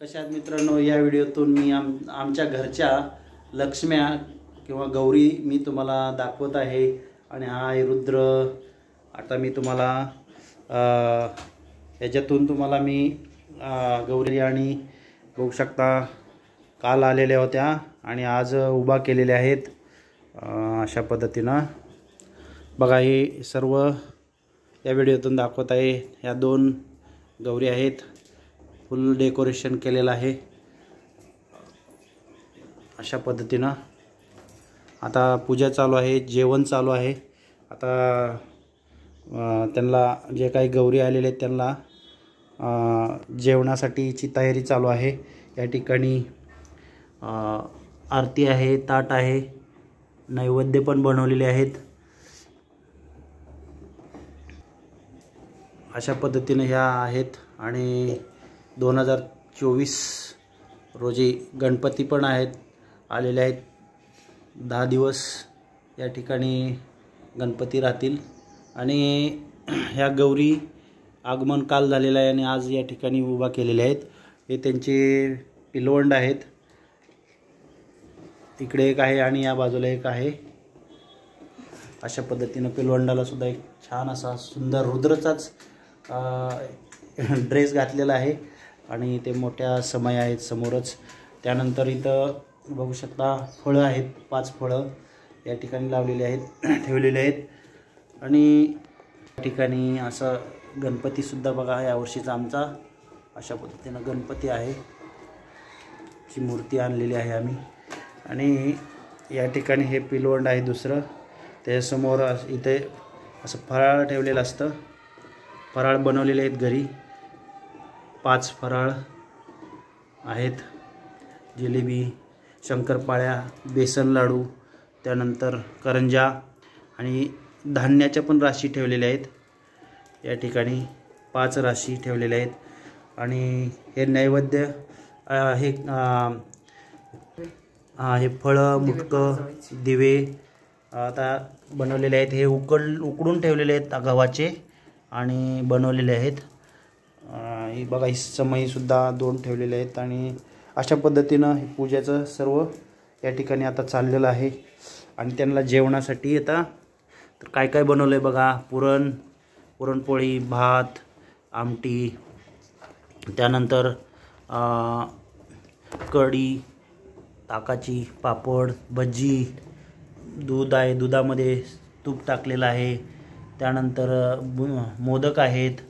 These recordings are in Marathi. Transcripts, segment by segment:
कशा आहात मित्रांनो, या व्हिडिओतून मी आमच्या घरच्या लक्ष्म्या किंवा गौरी मी तुम्हाला दाखवत आहे। आणि हा आहे रुद्र। आता मी तुम्हाला याच्यातून तुम्हाला मी गौरी आणि बघू शकता काल आलेल्या होत्या आणि आज उभा केलेल्या आहेत। अशा पद्धतीनं बघा, हे सर्व या व्हिडिओतून दाखवत आहे। ह्या दोन गौरी आहेत, फुल डेकोरेशन केलेलं आहे अशा पद्धतीनं। आता पूजा चालू आहे, जेवण चालू आहे। आता त्यांना जे काही गौरी आलेले आहेत त्यांना जेवणासाठीची तयारी चालू आहे। या ठिकाणी आरती आहे, ताट आहे, नैवेद्य पण बनवलेले आहेत। अशा पद्धतीने ह्या आहेत। आणि 2024 रोजी गणपती पण आलेले आहेत। 10 दिवस या ठिकाणी गणपती राहतील। आणि ह्या गौरी आगमन काल झालेलं आहे आणि आज या ठिकाणी उभा केलेले आहेत। हे त्यांचे पिलवंड आहेत, इकडे एक आहे आणि या बाजूला एक आहे। अशा पद्धतीने पिलवंडाला सुद्धा एक छान असा सुंदर रुद्रचाच ड्रेस घातलेला आहे आणि ते मोठ्या समय आहेत समोरच। त्यानंतर इथं बघू शकता फळं आहेत, 5 फळं या ठिकाणी लावलेले आहेत, ठेवलेले आहेत। आणि या ठिकाणी असं गणपतीसुद्धा बघा, यावर्षीचा आमचा अशा पद्धतीनं गणपती आहे, ची मूर्ती आणलेली आहे आम्ही। आणि या ठिकाणी हे पिलवंड आहे दुसरं, त्याच्यासमोर इथे असं फराळ ठेवलेलं असतं, फराळ बनवलेले आहेत घरी। 5 फराळ आहेत, जिलेबी, शंकरपाळ्या, बेसन लाडू, त्यानंतर करंजा आणि धान्याच्या पण राशी ठेवलेल्या आहेत। या ठिकाणी 5 राशी ठेवलेल्या आहेत। आणि हे नैवेद्य हे फळं, मुटकं, दिवे आता बनवलेले आहेत। हे उकडून ठेवलेले आहेत गव्हाचे आणि बनवलेले आहेत। हे बघा, ही समईसुद्धा 2 ठेवलेले आहेत। आणि अशा पद्धतीनं पूजेचं सर्व या ठिकाणी आता चाललेलं आहे। आणि त्यांना जेवणासाठी आता तर काय काय बनवलं आहे बघा, पुरणपोळी, भात, आमटी, त्यानंतर कढी, ताकाची, पापड, भजी, दूध आहे, दुधामध्ये तूप टाकलेलं आहे। त्यानंतर मोदक आहेत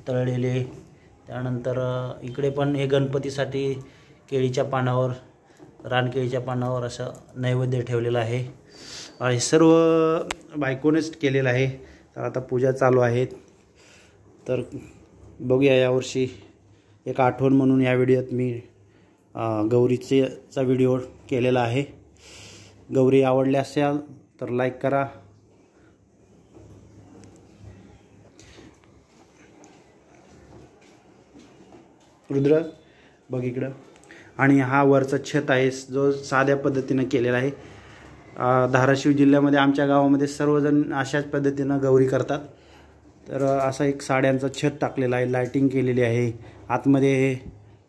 तळलेले। त्यानंतर इकडे पण हे गणपतीसाठी केळीच्या पानावर, रानकेळीच्या पानावर असं नैवेद्य ठेवलेलं आहे। हे सर्व बायकोनेच केलेलं आहे। तर आता पूजा चालू आहे। तर बघूया, यावर्षी एक आठवण म्हणून या व्हिडिओत मी गौरीचा व्हिडिओ केलेला आहे। गौरी आवडल्या असेल तर लाईक करा। रुद्र बघ इकडं। आणि हा वरचा छत आहे जो साध्या पद्धतीनं केलेला आहे। धाराशिव जिल्ह्यामध्ये आमच्या गावामध्ये सर्वजण अशाच पद्धतीनं गौरी करतात। तर असा एक साड्यांचा छत टाकलेला आहे, लाइटिंग केलेली आहे, आतमध्ये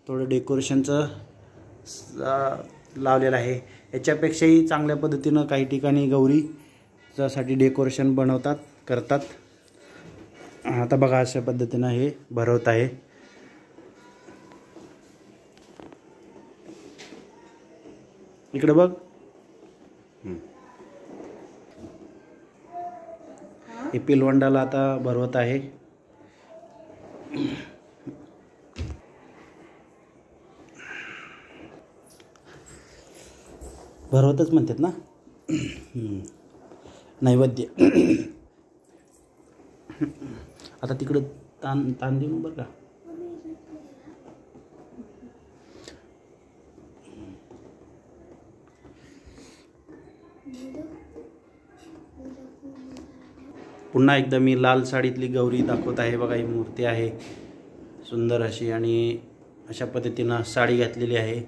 थोडं डेकोरेशनचं लावलेलं आहे। याच्यापेक्षाही चांगल्या पद्धतीनं काही ठिकाणी गौरीसाठी डेकोरेशन करतात। आता बघा, अशा पद्धतीनं हे भरवत आहे। इकडे बघ, हे पिलवंडाला आता भरवत आहे। भरवतच म्हणतात ना, नैवेद्य। आता तिकडं ताण देऊ बरं का। पुन्हा एकदा मी लाल साडीतली गौरी दाखवत आहे। बघा, ही मूर्ती आहे सुंदर अशी आणि अशा पद्धतीनं साडी घातलेली आहे,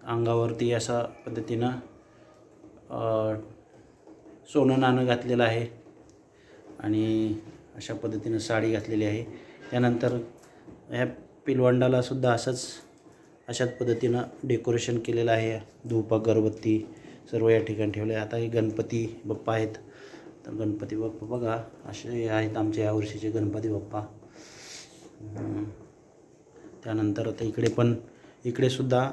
अंगावरती अशा पद्धतीनं सोनं नाणं घातलेलं आहे आणि अशा पद्धतीनं साडी घातलेली आहे। त्यानंतर ह्या पिलवंडाला सुद्धा असंच अशाच पद्धतीनं डेकोरेशन केलेलं आहे. धूप अगरबत्ती सर्व या ठिकाणी ठेवले. आता हे गणपती बाप्पा आहेत. तर गणपती बाप्पा बघा असे आहेत आमच्या यावर्षीचे गणपती बाप्पा. त्यानंतर आता इकडे सुद्धा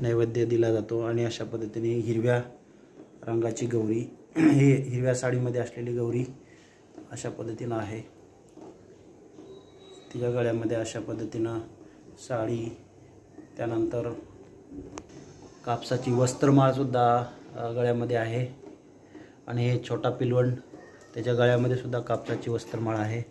नैवेद्य दिला जातो आणि अशा पद्धतीने हिरव्या रंगाची गौरी, ही हिरव्या साडीमध्ये असलेली गौरी अशा पद्धतीनं आहे. तिच्या गळ्यामध्ये अशा पद्धतीनं साडी, त्यानंतर कापसाची वस्त्रमाळसुद्धा गळ्यामध्ये आहे आणि हे छोटा पिलवण त्याच्या गळ्यामध्ये सुद्धा कापसाची वस्त्रमाळ आहे.